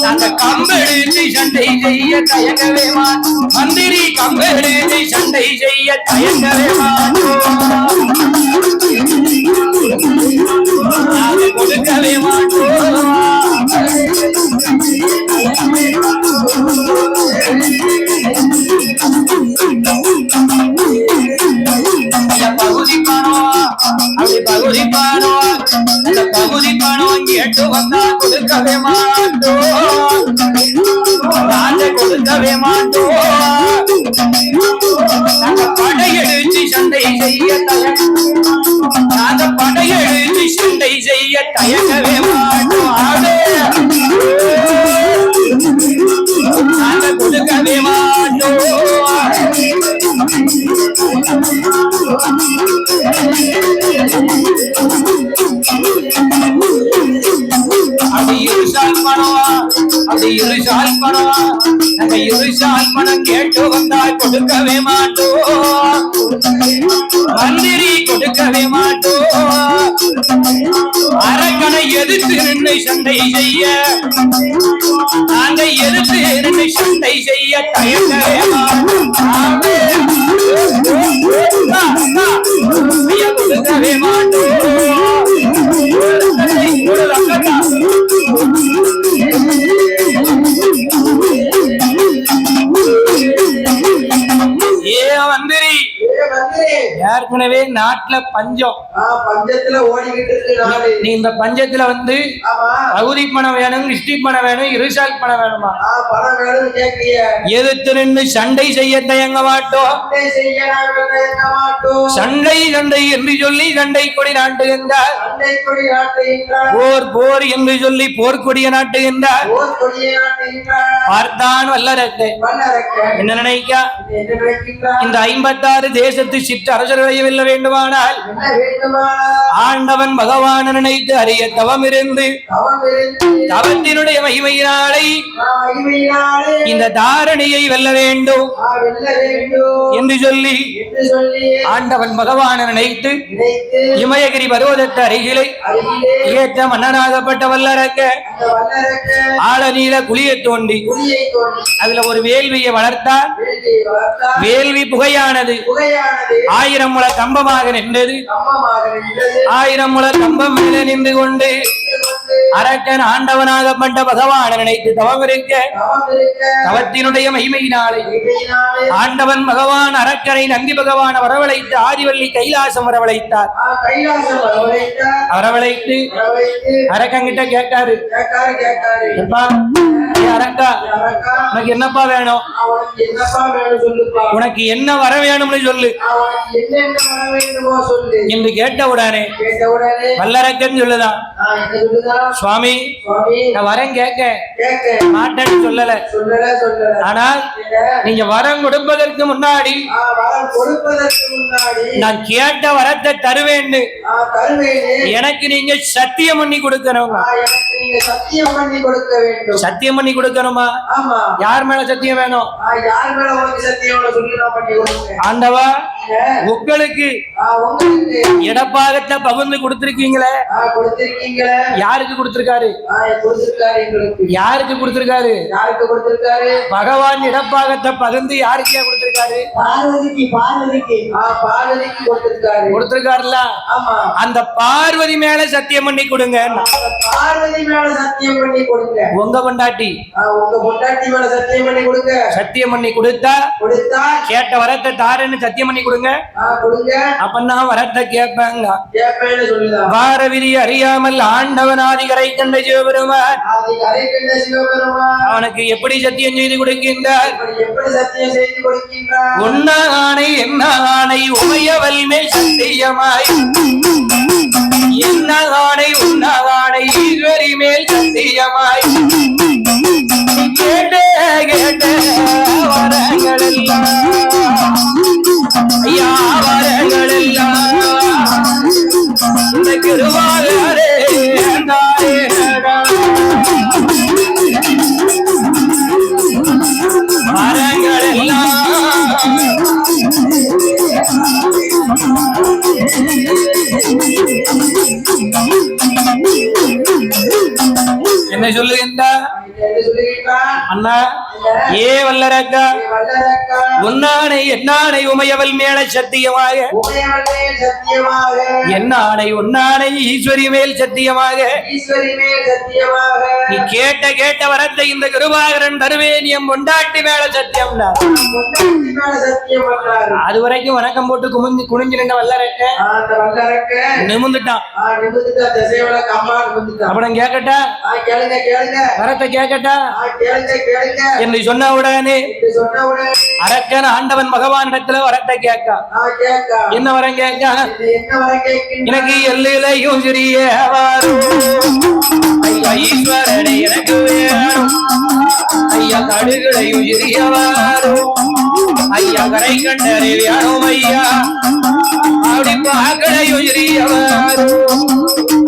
நாங்க கம்பெடுத்து சண்டை செய்ய தயங்கவே மாட்டோம், மந்திரி கம்பெடுத்து சண்டை செய்ய தயங்கவே மாட்டோம், நாங்க கொடுக்கவே மாட்டோம், பகுதி பணம் அப்படி பகுதி பணம், அந்த பகுதி பணம் கேட்டு வந்தா கொடுக்கவே மாட்டோம், நாங்க கொடுக்கவே மாட்டோம், நாங்க படையெடுத்து சண்டை செய்ய நாங்க படையெடுத்து சண்டை செய்ய தயங்கவே மாட்டோம், நாங்க கொடுக்கவே மாட்டோம். அப்படி இருசால் பணம், அப்படி இருசால் பணம், நாங்க இருசால் பணம் கேட்டு வந்தா கொடுக்கவே மாட்டோம், மந்திரி கொடுக்கவே மாட்டோம், அரக்கனை எதிர்த்து நின்று சண்டை செய்ய நாங்க எதிர்த்து நின்று சண்டை செய்ய தயங்கவே மாட்டோம், கொடுக்கவே மாட்டோம். ஏ மந்திரி, ஏற்கனவே நாட்டுல பஞ்சம், பஞ்சத்துல ஓடிக்கிட்டு இருக்கு. நீ இந்த பஞ்சத்துல வந்து பகுதி பணம் வேணும், கிஷ்டி பணம் வேணும், இருசால் பணம் வேணுமா? பணம் வேணும் கேட்கிய, எதிர்த்து நின்று சண்டை செய்ய தயங்க மாட்டோம், சண்டை சண்டை என்று சொல்லி சண்டை கொடி நாட்டுகின்றார், போர் போர் என்று சொல்லி போர்க்கொடிய நாட்டுகின்றார். பார்த்தான் வல்லரசே, என்ன நினைக்கா? இந்த 56 தேசத்து சிற்றரசர்களை வெல்ல வேண்டுமானால் ஆண்டவன் பகவான் நினைத்து அறிய தவம் இருந்து தவத்தினுடைய மகிமையினாலை இந்த தாரணியை வெல்ல வேண்டும் என்று சொல்லி ஆண்டவன் பகவான் நினைத்து இமயகிரி பர்வதத்து அருகிலே ஏற்ற மன்னனாகப்பட்ட வல்லரக்க ஆழநீல குழியை தோண்டி அதுல ஒரு வேள்வியை வளர்த்தார். வேள்வி புகையானது 1000 முழ கம்பமாக நின்றது. 1000 முழ கம்பம் மேல நின்று கொண்டு அரக்கன் ஆண்டவனாகப்பட்ட பகவான் நினைத்து தவம் இருக்க தவத்தினுடைய மகிமையினாலே ஆண்டவன் பகவான் அரக்கனை நந்தி பகவான் வரவழைத்து ஆதிவள்ளி கைலாசம் வரவழைத்தார். வரவழைத்து அரக்கங்கிட்ட கேட்டாரு, அரக்கா உனக்கு என்னப்பா வேணும், உனக்கு என்ன வர வேணும்னு சொல்லு என்று கேட்டவுடனே வல்லரக்கன் சொல்லுதான், சுவாமி நான் வரம் கேட்க மாட்டேன்னு சொல்லல, ஆனால் நீங்க வரம் கொடுப்பதற்கு முன்னாடி நான் கேட்ட வரத்தை தருவேன்னு எனக்கு நீங்க சத்தியம் பண்ணி கொடுக்கணும். சத்தியம் பண்ணி கொடுக்கணுமா? யார் மேல சத்தியம் வேணும்? ஆண்டவா உங்களுக்கு இடப்பாகத்தை பகிர்ந்து கொடுத்திருக்கீங்களே, யாருக்கு கொடுத்திருக்காரு? யாருக்கு கொடுத்திருக்காரு? பகவான் இடப்பாகத்தை பகிர்ந்து யாருக்கு கொடுத்திருக்காரு? கொடுத்திருக்காருல்ல, அந்த பார்வதி மேல சத்தியம் பண்ணி கொடுங்க. உங்க பொண்டாட்டி மேல சத்தியம் பண்ணி கொடுங்க. சத்தியம் பண்ணி கொடுத்தா கேட்ட வரத்தை தாரன்னு சத்தியம் பண்ணி கொடுங்க. அப்பதான் வரத்தை கேட்பாங்க. வாரவிதி அறியாமல் ஆண்டவனாதி கரை கண்ட சிவபெருமான் அவனுக்கு எப்படி சத்தியம் செய்து கொடுக்கின்றார்? உன்ன ஆணை என்ன ஆணை உமையவல் மேல் சத்தியமாய், என்ன ஆணை உன்ன ஆணை ஈஸ்வரி மேல் சத்தியமாய், கேட்ட கேட்ட வரங்கள் எல்லாம் ஐயா வரங்கள் எல்லாம் இந்த கிருவாளரே வரங்கள் எல்லாம் என்ன சொல்லுகின்ற அண்ணா? ஏ வல்லரக்கா உன்னானை என்னானை உமையவள் மேல சத்தியமாக, என்னானை உன்னானை ஈஸ்வரி மேல் சத்தியமாக, நீ கேட்ட கேட்ட வரத்தை இந்த கிருபாகரன் தருவேன் என் பொண்டாட்டி மேல சத்தியம். அது வரைக்கும் வணக்கம் போட்டு குனிஞ்சு நின்ற வல்லரக்க நிமிந்துட்டான். அப்புறம் கேட்கட்டா வரத்தை கேட்கட்டா என்று சொன்ன உடனே அரக்கன் ஆண்டவன் பகவான் இடத்துல வரத்தை கேட்க. என்ன வரம் கேட்க? எனக்கு எல்லையும் சிறிய ஈஸ்வரனை எனக்கு வேணும் ஐயா, கடுகளையும் சிறியவாரும் ஐயா, கரை கண்டரை வேணும் ஐயா, அப்படி பாக்களையும் சிறியவாரும்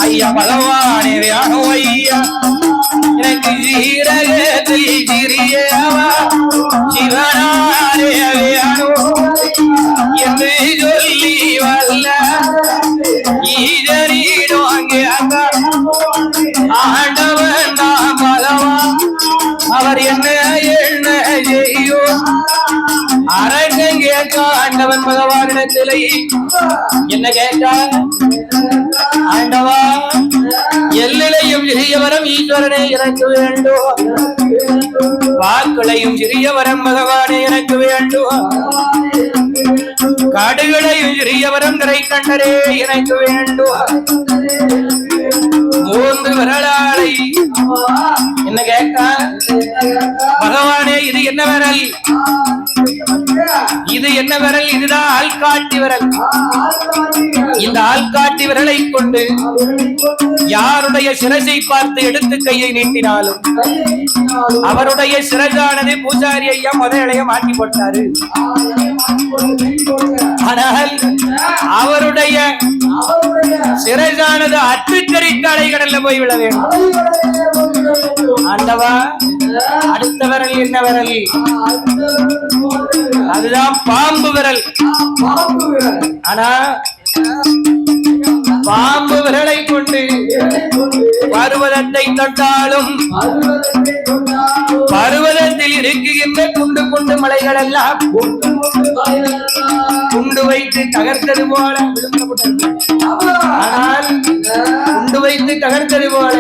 ஐயா, பகவானே வேணும் ஐயா, எனக்கு சீரகத்தில் சிறியவா சிவனாரே வேணும் என்று சொல்லி வல்ல ஈதரீடும் அங்கே ஆண்டவன் தான் பகவான் அவர் என்ன என்ன செய்யும்? அரக்கன் கேட்க ஆண்டவன் பகவானிடத்திலே என்ன கேட்க? ஆண்டவா எல்லையும் சிறியவரம் ஈஸ்வரனே எனக்கு வேண்டும், வாக்குளையும் சிறியவரம் பகவானே எனக்கு வேண்டும், காடுகளையும் சிறியவரம் கரை கண்டரே எனக்கு வேண்டும், 3 விரலாளை என்ன கேட்க? பகவானே இது என்ன விரல்? இது என்ன விரல்? இதுதான் ஆள்காட்டி விரல். இந்த ஆள்காட்டி விரலை கொண்டு யாருடைய சிரசை பார்த்து எடுத்து கையை நீட்டினாலும் அவருடைய சிரசானது பூஜாரி ஐயா முதலைய மாட்டி போட்டாரு. ஆனால் அவருடைய சிறைசானது அற்றுச்சரித்த அலைகடல்ல போய் விழ வேண்டும். ஆண்டவா, அடுத்த விரல் என்ன விரல்? அதுதான் பாம்பு விரல். ஆனா பாம்பு விரலை கொண்டு பர்வதத்தை தொட்டாலும் பர்வதத்தில் இருக்குகின்ற குண்டு குண்டு மலைகள் எல்லாம் குண்டு வைத்து தகர்த்தது போல. ஆனால் குண்டு வைத்து தகர்த்தது போல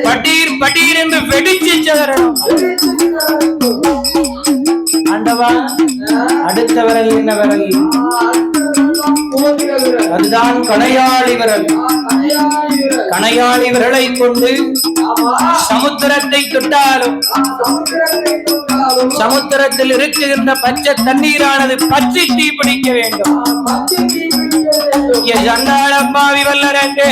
பட்டீர் பட்டீர் என்று வெடிச்சு சதறணும். ஆண்டவா, அடுத்த விரல் என்ன விரல்? அதுதான் கணையாளி விரல். கணையாளி விரலை கொண்டு சமுத்திரத்தை தொட்டாலும் சமுத்திரத்தில் இருக்குகின்ற பச்சை தண்ணீரானது பச்சை தீ பிடிக்க வேண்டும். சண்டாளப்பாவி வல்லரங்கே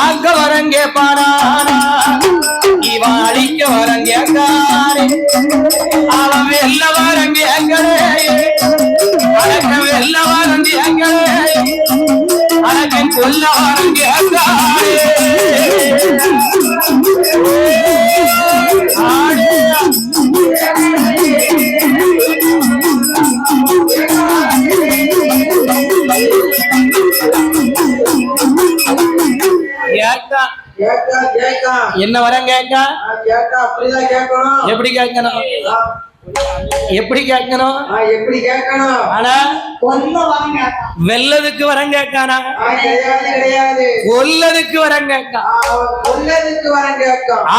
ஆக்க வரங்கே பானானா, இவன் அழிக்க வரங்கே காரே, அவன் வெல்ல வரங்கே அழக வெல்ல வரங்கே அழகன் கொல்ல வரங்கே என்ன வரம் கேட்க? எப்படி கேட்கணும்? எப்படி கேட்கணும்? ஆனா வெல்லதுக்கு வரம் கேட்கானா? கொல்லதுக்கு வரம் கேட்க.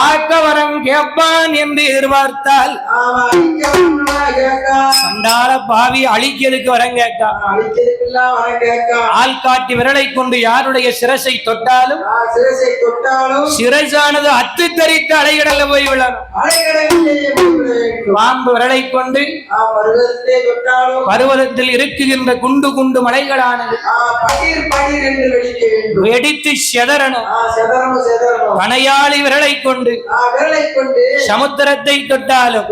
ஆக்க வரம் கேட்பான் என்று எதிர்பார்த்தால் சண்டாள பாவி அழிக்கிறதுக்கு வரம் கேட்க. ஆள்காட்டி விரலை கொண்டு யாருடைய சிரசை தொட்டாலும் சிரசானது அத்து தரித்து அலைகடல்ல போய் விழணும். பாம்பு விரலை கொண்டு பருவதத்தில் இருக்குகின்ற குண்டு குண்டு மலைகளானது வெடித்து செதறணும். கணையாளி விரலை கொண்டு சமுத்திரத்தை தொட்டாலும்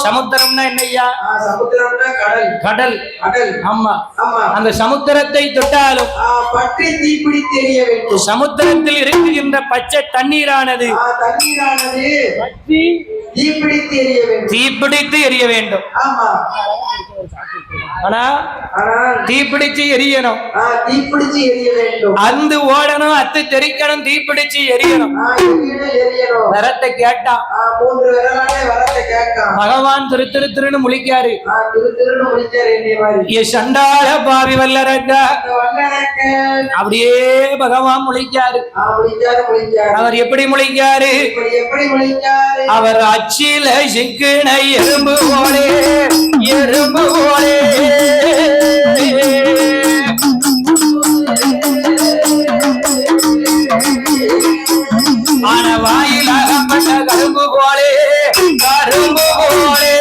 சமுத்திரம்னா என்னையா? கடல். ஆமா, அந்த சமுத்திரத்தை தொட்டாலும் சமுத்திரத்தில் இருக்குகின்ற பச்சை தண்ணீரானது தீப்பிடித்து எரிய வேண்டும். ஆனா தீப்பிடிச்சு எரியணும். அந்து ஓடணும், அத்து தெரிக்கணும், தீப்பிடிச்சு எரியணும். வரத்தை கேட்டா பகவான் திருன்னு முழிக்காரு. சண்டாள பாவி வல்லரங்க அப்படியே பகவான் முழிக்காரு. அவர் எப்படி முழிக்காரு? அவர் அச்சில சிக்கின எறும்பு போலே எறும்பு போலே ஆன வாயில் அகப்பட்ட கரும்பு போலே கரும்பு போலே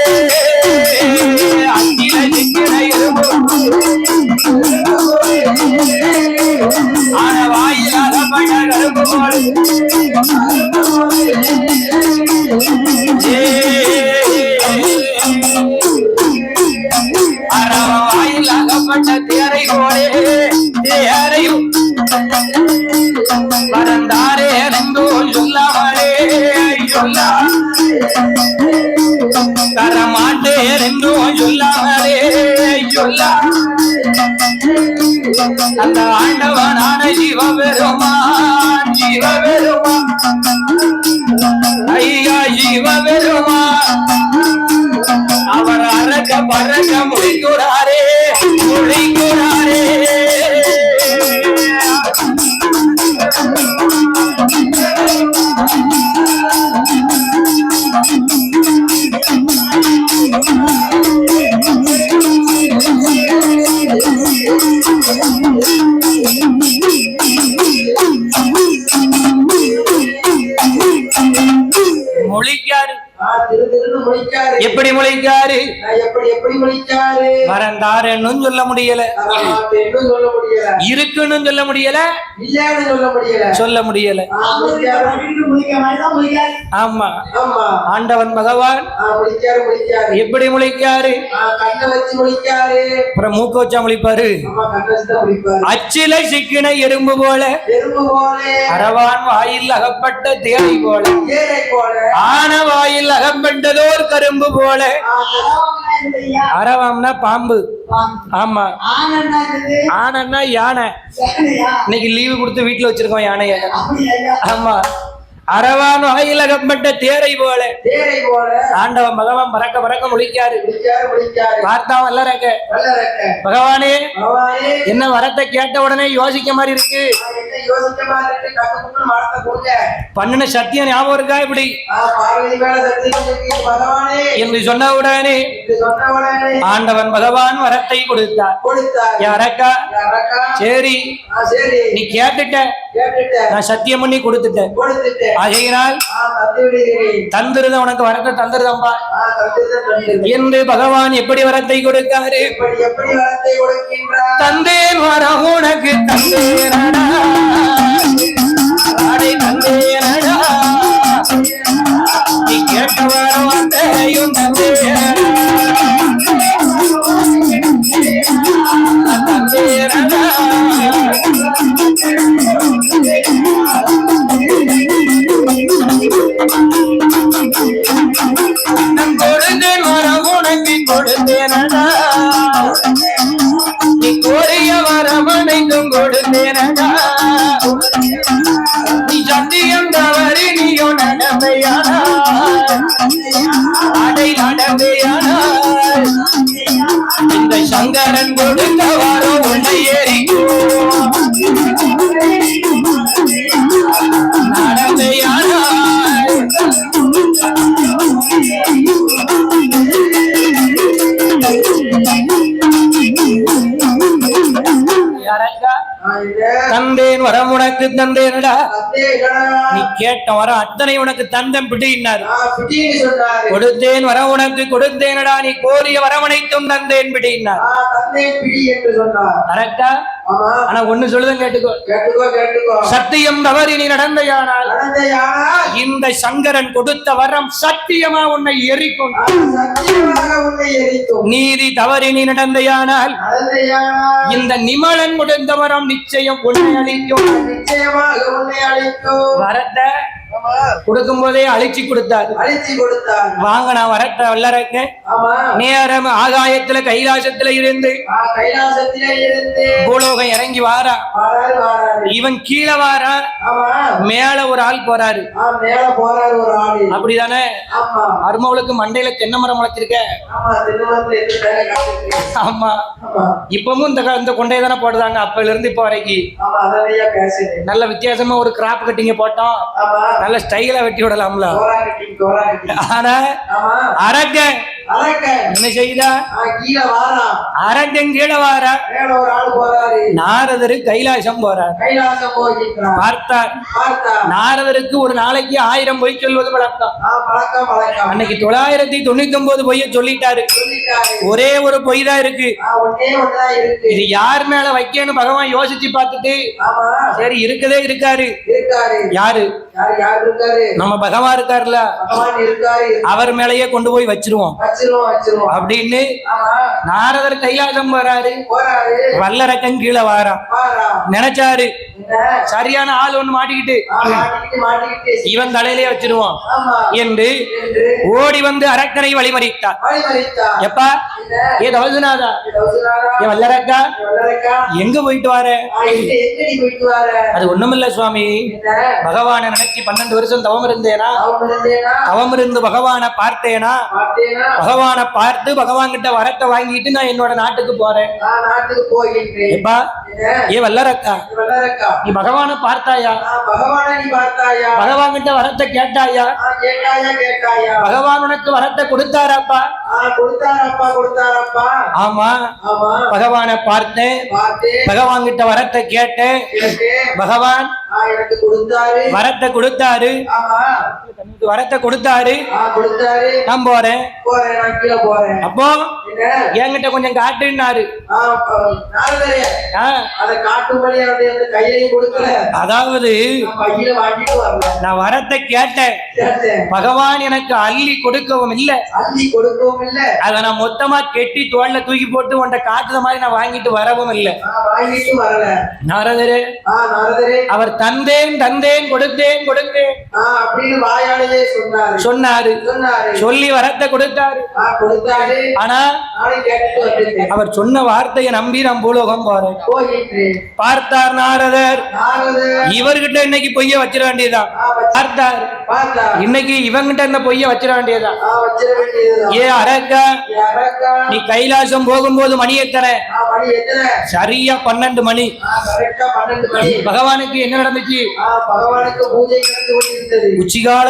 அச்சில சிக்கின எறும்பு ஆன வாயில் அகப்பட்ட கரும்பு போலே அகப்பட்ட தேரை போலே தேரையும் பரந்தாரே நந்தோ சொல்லாமலே சொல்லா தரமாட்டே நந்தோ சொல்லாமலே சொல்லா அந்த ஆண்டவனான சிவபெருமான் சிவபெருமான் ஐயா சிவபெருமான் அவர் அரக்க பறக்க முடிக்கிறாரே முடிக்கிறாரே. திருன்னு முழிக்காரு. எப்படி முளைக்காரு? எப்படி முழிக்காரு? மறந்தாருன்னு சொல்ல முடியல, இன்னும் சொல்ல முடியல, இருக்குன்னு சொல்ல முடியல, இல்லன்னு சொல்ல முடியல, சொல்ல முடியல. ஆமா, ஆமா, ஆண்டவன் பகவான் முழிக்காரு முழிக்காரு. எப்படி முளைக்காரு? கண்ணை வச்சு முழிக்காரு. அப்புறம் மூக்க வச்சா முழிப்பாரு. ஆமா, கண்ணை வச்சு தான் முழிப்பாரு. அச்சில சிக்கின எறும்பு போல, எறும்பு போல, அரவான் வாயில் அகப்பட்ட தேரை போல, ஏழை போல, ஆன வாயில் அகப்பட்டதோர் கரும்பு போல. அரவாம்னா பாம்பு. ஆமா, ஆனன்னா யானை. இன்னைக்கு லீவு கொடுத்து வீட்டுல வச்சிருக்கோம் யானைய. ஆமா, அரவான் வாயில் அகப்பட்ட தேரை போல, தேரை போல, ஆண்டவன் பகவான் பறக்க பறக்க முழிக்காரு. முழிக்காரு முழிக்காரு. பார்த்தா வல்லரக்க வல்லரக்க. பகவானே, பகவானே, என்ன வரத்தை கேட்ட உடனே யோசிக்க மாதிரி இருக்கு. என்ன யோசிக்க மாதிரி இருக்கு? கண்ணு மரத்தை கொடுங்க. பண்ணுன சத்தியம் ஞாபகம் இருக்கா? இப்படி பார்வதி மேல சத்தியம் இருக்கு. பகவானே என்று சொன்ன உடனே இது சொன்ன உடனே ஆண்டவன் பகவான் வரத்தை கொடுத்தார். கொடுத்தார். யாரக்கா? யாரக்கா? சரி, சரி, நீ கேட்டுட்ட, கேட்டுட்டேன், நான் சத்தியம் பண்ணி கொடுத்துட்டேன். கொடுத்துட்டேன். ஆகையினால் தந்து விடுகிறேன். தந்துருத உனக்கு வரத்தை தந்துருதம்பா தந்துதான் தந்து. என்று பகவான் எப்படி வரத்தை கொடுக்காரு? எப்படி வரத்தை கொடுக்கின்றார்? தந்தேன் வரம் உனக்கு தந்தேனடா, அடை தந்தேனடா, நீ கேட்ட வரம் வந்தையும் தந்தேனடா, தந்தேனடா. நான் கொடுத்தேன் வரம் உனக்கு கொடுத்தேனடா, நீ கோரிய வரம் அனைத்தும் கொடுத்தேனடா, நீ சத்தியம் தவறி நீயோ நடமையானா, அடை நடமையானா, இந்த சங்கரன் கொடுத்த வரம் உன்னை ஏறிக்கோ நடமையானா. யாரக்கா? தந்தேன் வரம் உனக்கு தந்தேனடா, நீ கேட்ட வரம் அத்தனை உனக்கு தந்தம் பிடினார். கொடுத்தேன் வரம் உனக்கு கொடுத்தேனடா, நீ கோரிய வரவணைத்தும் தந்தேன் பிடினார். கரெக்டா? ஆனா ஒண்ணு சொல்லுதான் கேட்டுக்கோ, கேட்டுக்கோ கேட்டுக்கோ. சத்தியம் தவறி நீ நடந்தையானால் இந்த சங்கரன் கொடுத்த வரம் சத்தியமா உன்னை எரிக்கும். சத்தியமாக உன்னை எரிக்கும். நீதி தவறி நீ நடந்தையானால் இந்த நிமலன் கொடுத்த வரம் நிச்சயம் உன்னை அளிக்கும். நிச்சயமாக உன்னை அளிக்கும். வரத்தை ஆமா, கொடுக்கும் போதே அழிச்சு கொடுத்தார். அழிச்சு கொடுத்தார். வாங்க நான் வரட்ட வல்லரக்க. ஆமா, நேரம் ஆகாயத்துல கைலாசத்துல இருந்து கைலாசத்திலே இருந்து பூலோகம் இறங்கி வாரா. வாராரு வாராரு. இவன் கீழே வாரா, ஆமா, மேல ஒரு ஆள் போறாரு. மேல போறாரு ஒரு ஆளு. அப்படிதானே? ஆமா, அருமவளுக்கு மண்டையில தென்னை மரம் முளைச்சிருக்க. ஆமா, திருமணத்துல எது வேலை காட்டுது. ஆமா, ஆமா, இப்பவும் இந்த கொண்டையை தானே போடுறாங்க அப்பல இருந்து இப்ப வரைக்கும். ஆமா, அதையா பேசுறேன். நல்ல வித்தியாசமா ஒரு கிராப் கட்டிங்க போட்டோம், ஆமா, நல்ல ஸ்டைலா வெட்டி விடலாம்ல. கோரா கட்டி. ஆனா ஆமா, அரக்க அரக்க என்ன செய்தா? கீழே வாரா. அரக்கன் கீழே வாரா. மேல ஒரு ஆளு போறாரு. நாரதரு கைலாசம் போறார். கைலாசம் போகின்றார். பார்த்தார். நாரதருக்கு ஒரு நாளைக்கு 1000 பொய் சொல்வது பழக்கம். பழக்கம் பழக்கம். அன்னைக்கு 999 பொய்ய சொல்லிட்டாரு. ஒரே ஒரு பொய் தான் இருக்கு. இது யார் மேல வைக்கணும் பகவான் யோசிச்சு பார்த்துட்டு சரி இருக்கதே இருக்காரு. யாரு? நம்ம பகவான் இருக்காருல்ல, அவர் மேலேயே கொண்டு போய் வச்சிருவோம் அப்படின்னு நாரதர் கைலாசம் போறாரு. வல்லரக்கன் கீழே வாரா. நினைச்சாரு சரியான ஆள் ஒண்ணு மாட்டிக்கிட்டு இவன் தலையிலே வச்சிருவோம் என்று ஓடி வந்து அரக்கனை வழிமறித்தார். எப்பா ஏ தவசுநாதா, ஏ வல்லரக்கா, எங்க போயிட்டு வார? அது ஒண்ணுமில்ல சுவாமி, பகவானை நினைச்சு 12 வருஷம் தவம் இருந்தேனா, தவம் இருந்து பகவானை பார்த்தேனா, பகவானை பார்த்து பகவான் கிட்ட வரத்தை வாங்கிட்டு நான் என்னோட நாட்டுக்கு போறேன். எப்பா ஏ வல்லரக்கா, வல்லரக்கா, நீ பகவானை பார்த்தாயா? பகவானை நீ பார்த்தாயா? பகவான் கிட்ட வரத்தை கேட்டாயா? கேட்டாயா கேட்டாயா? பகவான் உனக்கு வரத்தை கொடுத்தாராப்பா? கொடுத்தாரப்பா கொடுத்தாரப்பா. ஆமா, ஆமா, பகவானை பார்த்தேன், பார்த்தேன், பகவான் கிட்ட வரத்தை கேட்டேன், கேட்டேன், பகவான் எனக்கு கொடுத்தாரு, வரத்தை கொடுத்தாரு, ஆமா, வரத்தை கொடுத்தாரு, கொடுத்தாரு, நான் போறேன், போறேன், நான் கீழே போறேன். அப்போ என்ன? என்கிட்ட கொஞ்சம் காட்டுன்னாரு. நாரதரே, ஆ, அதை காட்டும்படி என்னுடைய அந்த கையிலையும் கொடுக்கல, அதாவது நான் பையில வாங்கிட்டு வரல. நான் வரத்தை கேட்டேன், கேட்டேன், பகவான் எனக்கு அள்ளி கொடுக்கவும் இல்ல, அள்ளி கொடுக்கவும் இல்ல, அதை நான் மொத்தமா கெட்டி தோல்ல தூக்கி போட்டு உன்ட காட்டுற மாதிரி நான் வாங்கிட்டு வரவும் இல்லை. நான் வாங்கிட்டு வரல. நாரதரே, நாரதரே, அவர் தந்தேன் தந்தேன் கொடுத்தேன் கொடுத்தேன் அப்படின்னு வாயாலேயே சொன்னாரு, சொன்னாரு, சொன்னாரு, சொல்லி வரத்தை கொடுத்தாரு. கொடுத்தாரு. ஆனா நானும் கேட்டுட்டு வந்துட்டேன். அவர் சொன்ன வார்த்தையை நம்பி நான் பூலோகம் போறேன். போயிட்டு பார்த்தார் நாரதர், நாரதர் இவர்கிட்ட இன்னைக்கு பொய்ய வச்சிட வேண்டியதுதான். பார்த்தார், பார்த்தா இன்னைக்கு இவங்கிட்ட இந்த பொய்ய வச்சிட வேண்டியதுதான். வச்சிட வேண்டியதுதான். ஏ அரக்கா, அரக்கா, நீ கைலாசம் போகும்போது மணி எத்தனை? மணி எத்தனை? சரியா 12 மணி. கரெக்டா 12 மணி. பகவானுக்கு என்ன நடந்துச்சு? பகவானுக்கு பூஜை நடந்து கொண்டிருந்தது. உச்சிகால